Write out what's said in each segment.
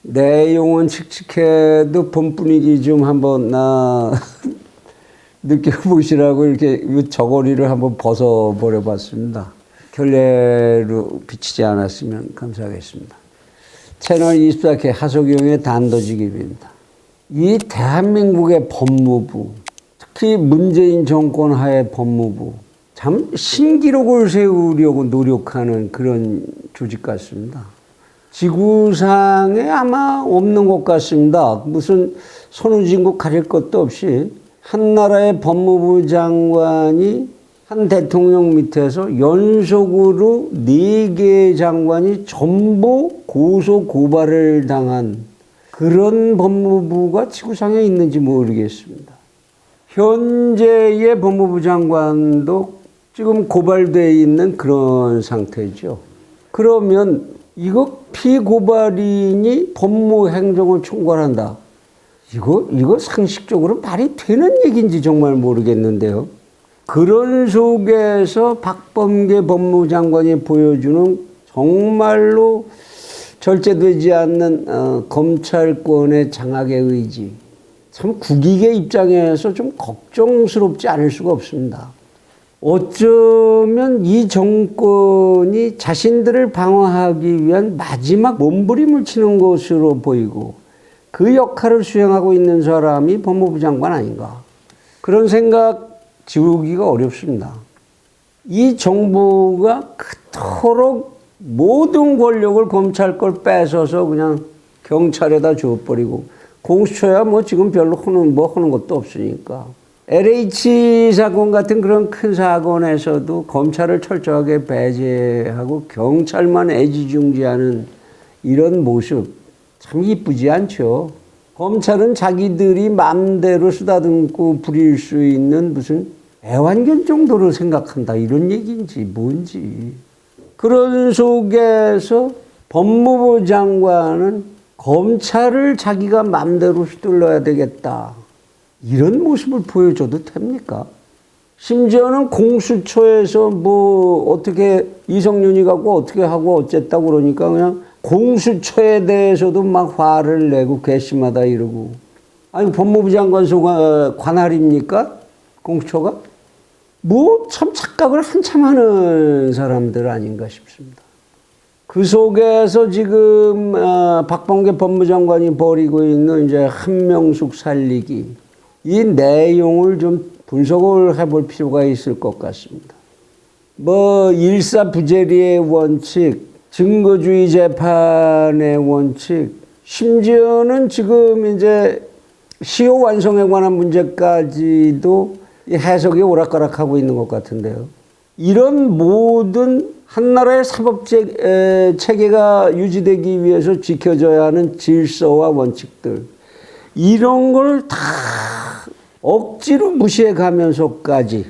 내용은 칙칙해도 본 분위기 좀 한번 느껴보시라고 이렇게 저고리를 한번 벗어버려 봤습니다. 결례로 비치지 않았으면 감사하겠습니다. 채널 24K 하석용의 단도직입입니다. 이 대한민국의 법무부, 특히 문재인 정권 하에 법무부, 참 신기록을 세우려고 노력하는 그런 조직 같습니다. 지구상에 아마 없는 것 같습니다. 무슨 손우진국 가릴 것도 없이 한 나라의 법무부 장관이 한 대통령 밑에서 연속으로 4개의 장관이 전부 고소 고발을 당한 그런 법무부가 지구상에 있는지 모르겠습니다. 현재의 법무부 장관도 지금 고발되어 있는 그런 상태죠. 그러면 이거 피고발인이 법무행정을 총괄한다. 이거 상식적으로 말이 되는 얘기인지 정말 모르겠는데요. 그런 속에서 박범계 법무장관이 보여주는 정말로 절제되지 않는 검찰권의 장악의 의지. 참 국익의 입장에서 좀 걱정스럽지 않을 수가 없습니다. 어쩌면 이 정권이 자신들을 방어하기 위한 마지막 몸부림을 치는 것으로 보이고 그 역할을 수행하고 있는 사람이 법무부 장관 아닌가. 그런 생각 지우기가 어렵습니다. 이 정부가 그토록 모든 권력을 검찰 걸 뺏어서 그냥 경찰에다 줘버리고 공수처야 뭐 지금 별로 하는 것도 없으니까. LH 사건 같은 그런 큰 사건에서도 검찰을 철저하게 배제하고 경찰만 애지중지하는 이런 모습 참 이쁘지 않죠. 검찰은 자기들이 마음대로 쓰다듬고 부릴 수 있는 무슨 애완견 정도로 생각한다 이런 얘기인지 뭔지. 그런 속에서 법무부 장관은 검찰을 자기가 마음대로 휘둘러야 되겠다. 이런 모습을 보여줘도 됩니까? 심지어는 공수처에서 뭐 어떻게 이성윤이 갖고 어떻게 하고 어쨌다고 그러니까 그냥 공수처에 대해서도 막 화를 내고 괘씸하다 이러고. 아니 법무부 장관 관할입니까? 공수처가? 뭐 참 착각을 한참 하는 사람들 아닌가 싶습니다. 그 속에서 지금 박범계 법무장관이 벌이고 있는 이제 한명숙 살리기 이 내용을 좀 분석을 해볼 필요가 있을 것 같습니다. 뭐 일사부재리의 원칙, 증거주의 재판의 원칙, 심지어는 지금 이제 시효 완성에 관한 문제까지도 해석이 오락가락하고 있는 것 같은데요. 이런 모든 한 나라의 사법 체계가 유지되기 위해서 지켜져야 하는 질서와 원칙들 이런 걸 다 억지로 무시해 가면서까지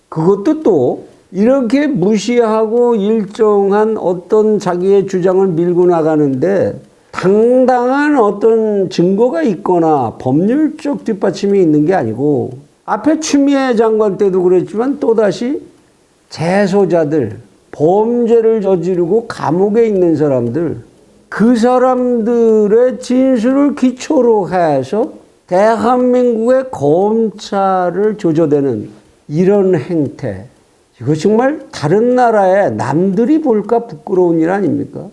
그것도 또 이렇게 무시하고 일정한 어떤 자기의 주장을 밀고 나가는데 당당한 어떤 증거가 있거나 법률적 뒷받침이 있는 게 아니고 앞에 추미애 장관 때도 그랬지만 또다시 재소자들, 범죄를 저지르고 감옥에 있는 사람들 그 사람들의 진술을 기초로 해서 대한민국의 검찰을 조져대는 이런 행태 이거 정말 다른 나라에 남들이 볼까 부끄러운 일 아닙니까?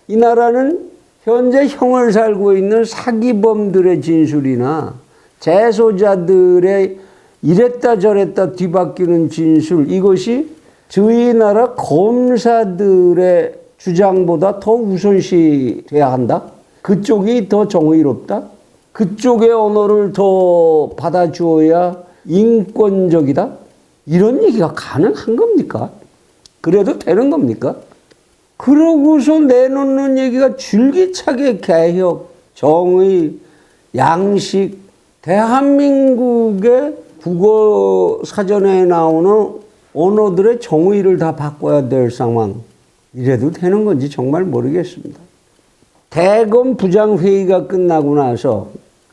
이 나라는 현재 형을 살고 있는 사기범들의 진술이나 재소자들의 이랬다 저랬다 뒤바뀌는 진술 이것이 저희 나라 검사들의 주장보다 더 우선시 돼야 한다? 그쪽이 더 정의롭다? 그쪽의 언어를 더 받아주어야 인권적이다? 이런 얘기가 가능한 겁니까? 그래도 되는 겁니까? 그러고서 내놓는 얘기가 줄기차게 개혁, 정의, 양식, 대한민국의 국어 사전에 나오는 언어들의 정의를 다 바꿔야 될 상황. 이래도 되는 건지 정말 모르겠습니다. 대검 부장회의가 끝나고 나서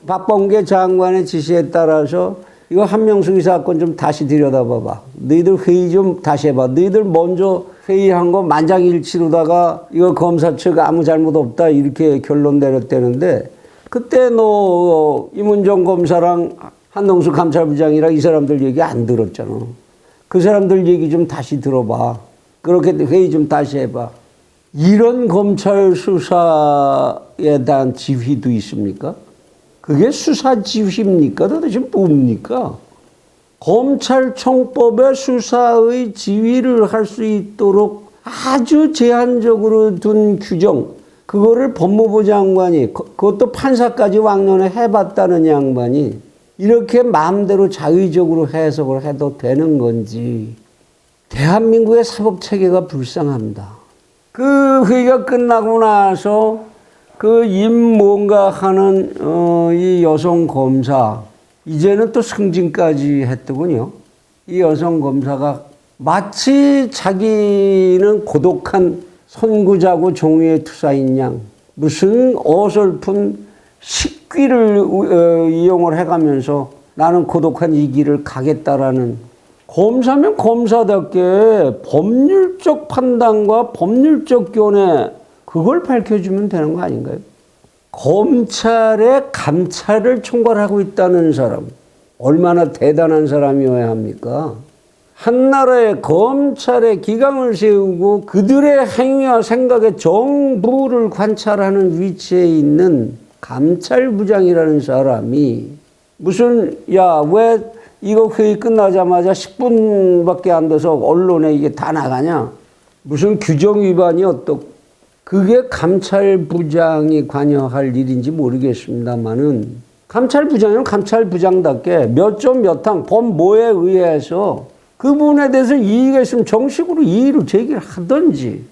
박범계 장관의 지시에 따라서 이거 한명숙이 사건 좀 다시 들여다봐봐. 너희들 회의 좀 다시 해봐. 너희들 먼저 회의한 거 만장일치로다가 이거 검사 측 아무 잘못 없다 이렇게 결론 내렸다는데 그때 너 임은정 검사랑 한동수 감찰부장이랑 이 사람들 얘기 안 들었잖아. 그 사람들 얘기 좀 다시 들어봐. 그렇게 회의 좀 다시 해봐. 이런 검찰 수사에 대한 지휘도 있습니까? 그게 수사 지휘입니까? 도대체 뭡니까? 검찰청법에 수사의 지휘를 할 수 있도록 아주 제한적으로 둔 규정, 그거를 법무부 장관이, 그것도 판사까지 왕년에 해봤다는 양반이 이렇게 마음대로 자의적으로 해석을 해도 되는 건지. 대한민국의 사법체계가 불쌍합니다. 그 회의가 끝나고 나서 그 뭔가 하는 이 여성 검사, 이제는 또 승진까지 했더군요. 이 여성 검사가 마치 자기는 고독한 선구자고 종이의 투사인 양 무슨 어설픈 식귀를 이용을 해가면서 나는 고독한 이 길을 가겠다라는, 검사면 검사답게 법률적 판단과 법률적 견해 그걸 밝혀주면 되는 거 아닌가요? 검찰의 감찰을 총괄하고 있다는 사람, 얼마나 대단한 사람이어야 합니까? 한 나라의 검찰의 기강을 세우고 그들의 행위와 생각의 정부를 관찰하는 위치에 있는 감찰부장이라는 사람이 무슨, 야, 왜 이거 회의 끝나자마자 10분밖에 안 돼서 언론에 이게 다 나가냐? 무슨 규정 위반이 어떻고. 그게 감찰부장이 관여할 일인지 모르겠습니다만은 감찰부장은 감찰부장답게 몇 점 몇 항 법뭐에 의해서 그 부분에 대해서 이의가 있으면 정식으로 이의를 제기를 하든지.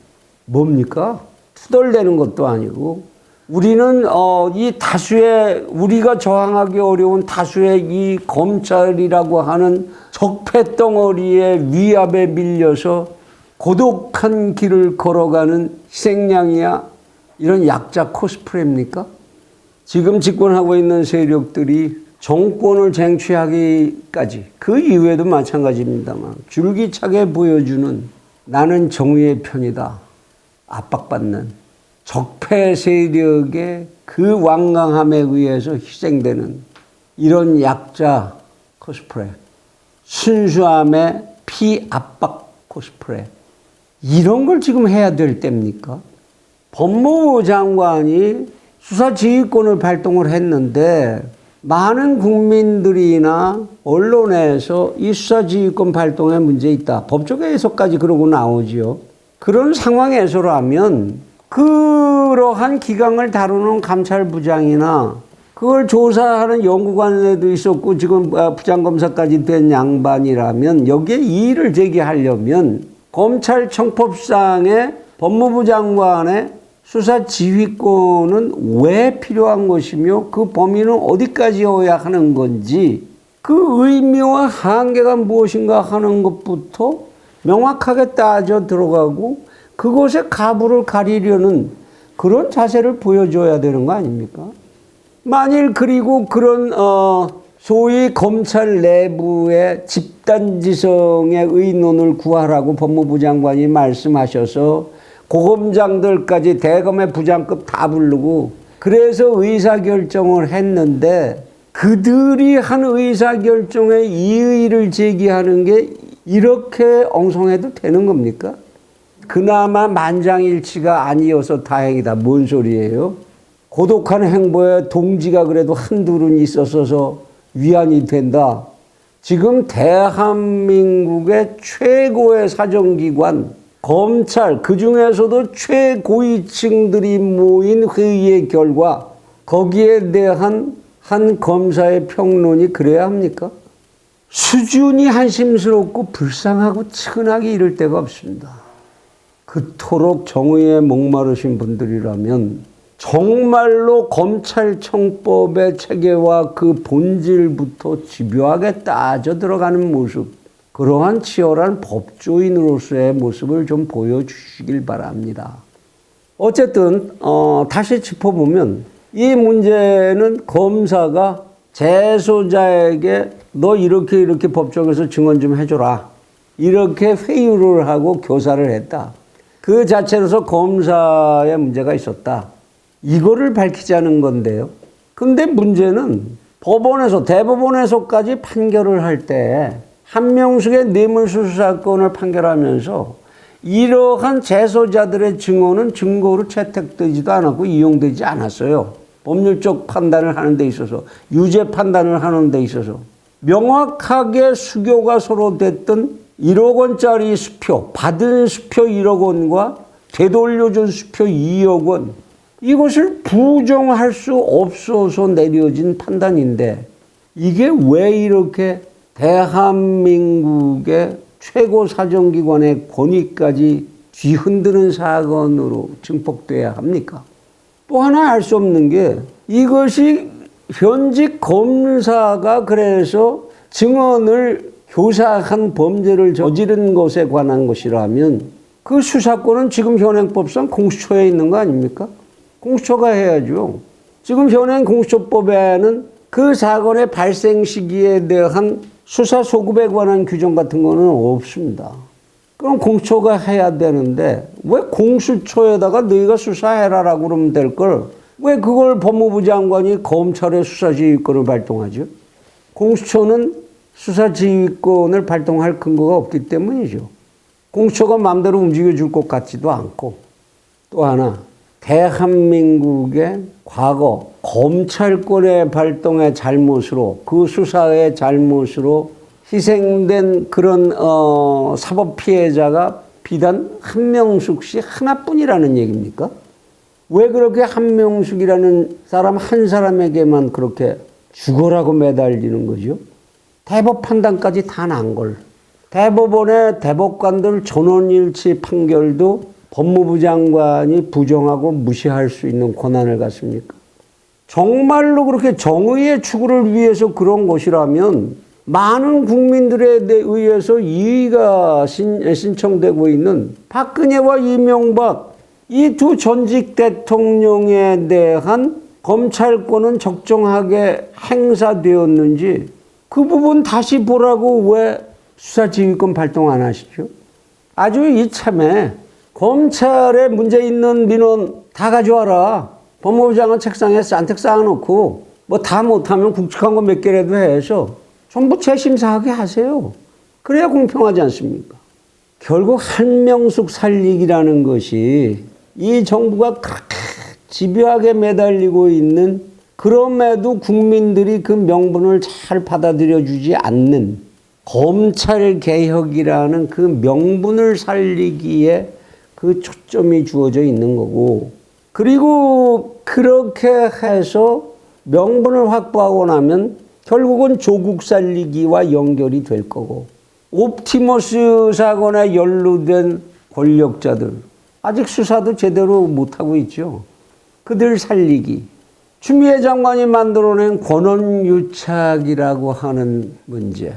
뭡니까? 투덜대는 것도 아니고. 우리는 이 다수의, 우리가 저항하기 어려운 다수의 이 검찰이라고 하는 적폐덩어리의 위압에 밀려서 고독한 길을 걸어가는 희생양이야? 이런 약자 코스프레입니까? 지금 집권하고 있는 세력들이 정권을 쟁취하기까지, 그 이후에도 마찬가지입니다만 줄기차게 보여주는 나는 정의의 편이다, 압박받는 적폐 세력의 그 완강함에 의해서 희생되는 이런 약자 코스프레, 순수함의 피압박 코스프레, 이런 걸 지금 해야 될 때입니까? 법무부 장관이 수사지휘권을 발동을 했는데 많은 국민들이나 언론에서 이 수사지휘권 발동에 문제 있다, 법적 해석까지 그러고 나오지요. 그런 상황에서라면 그러한 기강을 다루는 감찰부장이나 그걸 조사하는 연구관에도 있었고 지금 부장검사까지 된 양반이라면 여기에 이의를 제기하려면 검찰청법상의 법무부 장관의 수사지휘권은 왜 필요한 것이며 그 범위는 어디까지여야 하는 건지, 그 의미와 한계가 무엇인가 하는 것부터 명확하게 따져 들어가고 그것의 가부를 가리려는 그런 자세를 보여줘야 되는 거 아닙니까? 만일 그리고 그런 소위 검찰 내부의 집단지성의 의논을 구하라고 법무부 장관이 말씀하셔서 고검장들까지 대검의 부장급 다 부르고 그래서 의사결정을 했는데 그들이 한 의사결정에 이의를 제기하는 게 이렇게 엉성해도 되는 겁니까? 그나마 만장일치가 아니어서 다행이다. 뭔 소리예요? 고독한 행보에 동지가 그래도 한둘은 있었어서 위안이 된다. 지금 대한민국의 최고의 사정기관 검찰, 그 중에서도 최고위층들이 모인 회의의 결과 거기에 대한 한 검사의 평론이 그래야 합니까? 수준이 한심스럽고 불쌍하고 측은하기 이를 데가 없습니다. 그토록 정의에 목마르신 분들이라면 정말로 검찰청법의 체계와 그 본질부터 집요하게 따져 들어가는 모습, 그러한 치열한 법조인으로서의 모습을 좀 보여주시길 바랍니다. 어쨌든 다시 짚어보면 이 문제는 검사가 재소자에게 너 이렇게 법정에서 증언 좀 해줘라. 이렇게 회유를 하고 교사를 했다. 그 자체로서 검사의 문제가 있었다. 이거를 밝히자는 건데요. 근데 문제는 법원에서, 대법원에서까지 판결을 할 때 한명숙의 뇌물수수 사건을 판결하면서 이러한 재소자들의 증언은 증거로 채택되지도 않았고 이용되지 않았어요. 법률적 판단을 하는 데 있어서, 유죄 판단을 하는 데 있어서 명확하게 수교가 서로 됐던 1억 원짜리 수표, 받은 수표 1억 원과 되돌려준 수표 2억 원, 이것을 부정할 수 없어서 내려진 판단인데 이게 왜 이렇게 대한민국의 최고 사정기관의 권위까지 뒤흔드는 사건으로 증폭돼야 합니까? 또 하나 알 수 없는 게 이것이 현직 검사가 그래서 증언을 교사한 범죄를 저지른 것에 관한 것이라면 그 수사권은 지금 현행법상 공수처에 있는 거 아닙니까? 공수처가 해야죠. 지금 현행 공수처법에는 그 사건의 발생 시기에 대한 수사 소급에 관한 규정 같은 거는 없습니다. 그럼 공수처가 해야 되는데 왜 공수처에다가 너희가 수사해라라고 그러면 될 걸 왜 그걸 법무부 장관이 검찰의 수사지휘권을 발동하죠? 공수처는 수사지휘권을 발동할 근거가 없기 때문이죠. 공수처가 마음대로 움직여줄 것 같지도 않고. 또 하나, 대한민국의 과거 검찰권의 발동의 잘못으로, 그 수사의 잘못으로 희생된 그런 사법 피해자가 비단 한명숙 씨 하나뿐이라는 얘기입니까? 왜 그렇게 한명숙이라는 사람 한 사람에게만 그렇게 죽어라고 매달리는 거죠? 대법 판단까지 다 난 걸. 대법원의 대법관들 전원일치 판결도 법무부 장관이 부정하고 무시할 수 있는 권한을 갖습니까? 정말로 그렇게 정의의 추구를 위해서 그런 것이라면 많은 국민들에 의해서 이의가 신청되고 있는 박근혜와 이명박 이 두 전직 대통령에 대한 검찰권은 적정하게 행사되었는지 그 부분 다시 보라고 왜 수사지휘권 발동 안 하시죠? 아주 이참에 검찰에 문제 있는 민원 다 가져와라. 법무부 장관 책상에 싼뜩 쌓아놓고 뭐 다 못하면 굵직한 거 몇 개라도 해서 전부 재심사하게 하세요. 그래야 공평하지 않습니까? 결국 한명숙 살리기라는 것이 이 정부가 그렇게 집요하게 매달리고 있는, 그럼에도 국민들이 그 명분을 잘 받아들여 주지 않는 검찰개혁이라는 그 명분을 살리기에 그 초점이 주어져 있는 거고, 그리고 그렇게 해서 명분을 확보하고 나면 결국은 조국 살리기와 연결이 될 거고, 옵티머스 사건에 연루된 권력자들 아직 수사도 제대로 못하고 있죠. 그들 살리기. 추미애 장관이 만들어낸 권한유착이라고 하는 문제.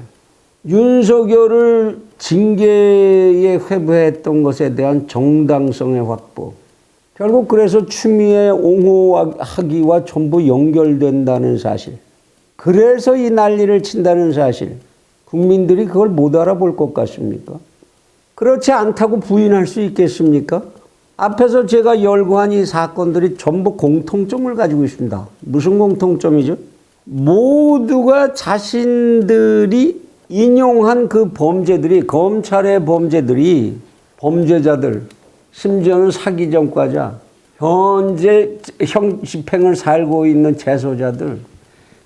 윤석열을 징계에 회부했던 것에 대한 정당성의 확보. 결국 그래서 추미애 옹호하기와 전부 연결된다는 사실. 그래서 이 난리를 친다는 사실. 국민들이 그걸 못 알아볼 것 같습니까? 그렇지 않다고 부인할 수 있겠습니까? 앞에서 제가 열거한 이 사건들이 전부 공통점을 가지고 있습니다. 무슨 공통점이죠? 모두가 자신들이 인용한 그 범죄들이, 검찰의 범죄들이, 범죄자들, 심지어는 사기 전과자, 현재 형 집행을 살고 있는 재소자들,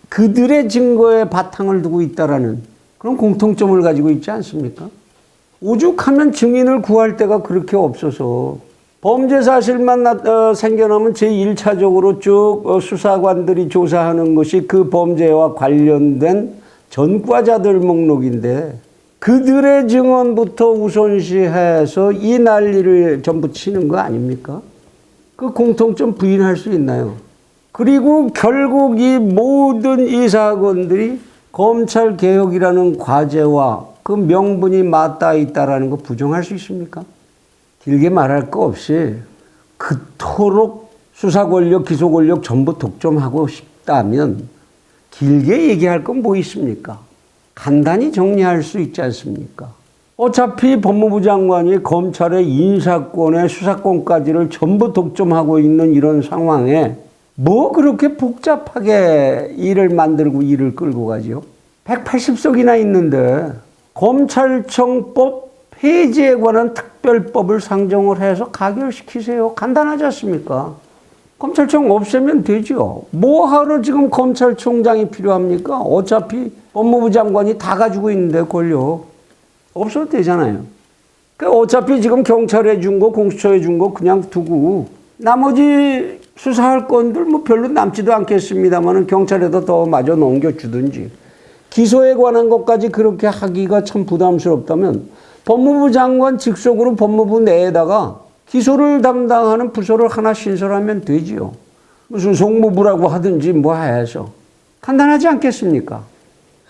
그들의 증거에 바탕을 두고 있다라는 그런 공통점을 가지고 있지 않습니까? 오죽하면 증인을 구할 데가 그렇게 없어서 범죄 사실만 생겨나면 제1차적으로 쭉 수사관들이 조사하는 것이 그 범죄와 관련된 전과자들 목록인데 그들의 증언부터 우선시해서 이 난리를 전부 치는 거 아닙니까? 그 공통점 부인할 수 있나요? 그리고 결국 이 모든 이 사건들이 검찰개혁이라는 과제와 그 명분이 맞닿아 있다는 거 부정할 수 있습니까? 길게 말할 거 없이 그토록 수사권력, 기소권력 전부 독점하고 싶다면 길게 얘기할 건 뭐 있습니까? 간단히 정리할 수 있지 않습니까? 어차피 법무부 장관이 검찰의 인사권의 수사권까지를 전부 독점하고 있는 이런 상황에 뭐 그렇게 복잡하게 일을 만들고 일을 끌고 가지요? 180석이나 있는데 검찰청법 폐지에 관한 특별법을 상정을 해서 가결시키세요. 간단하지 않습니까? 검찰청 없애면 되죠. 뭐하러 지금 검찰총장이 필요합니까? 어차피 법무부 장관이 다 가지고 있는데 권력. 없어도 되잖아요. 그러니까 어차피 지금 경찰에 준 거, 공수처에 준 거 그냥 두고 나머지 수사할 건들 뭐 별로 남지도 않겠습니다만 경찰에다 더 마저 넘겨주든지 기소에 관한 것까지 그렇게 하기가 참 부담스럽다면 법무부 장관 직속으로 법무부 내에다가 기소를 담당하는 부서를 하나 신설하면 되지요. 무슨 송무부라고 하든지 뭐 해서. 간단하지 않겠습니까?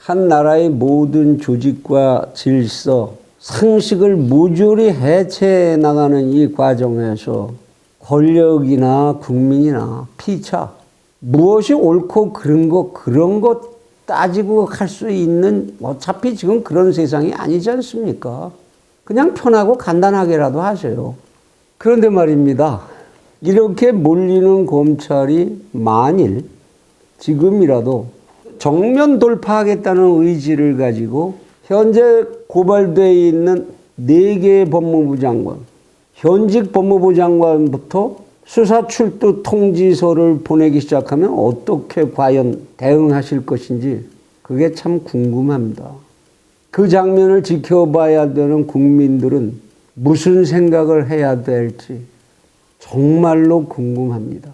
한 나라의 모든 조직과 질서, 상식을 모조리 해체해 나가는 이 과정에서 권력이나 국민이나 피차, 무엇이 옳고 그런 거 따지고 갈 수 있는 어차피 지금 그런 세상이 아니지 않습니까? 그냥 편하고 간단하게라도 하세요. 그런데 말입니다. 이렇게 몰리는 검찰이 만일 지금이라도 정면 돌파하겠다는 의지를 가지고 현재 고발되어 있는 4개의 법무부 장관, 현직 법무부 장관부터 수사 출두 통지서를 보내기 시작하면 어떻게 과연 대응하실 것인지 그게 참 궁금합니다. 그 장면을 지켜봐야 되는 국민들은 무슨 생각을 해야 될지 정말로 궁금합니다.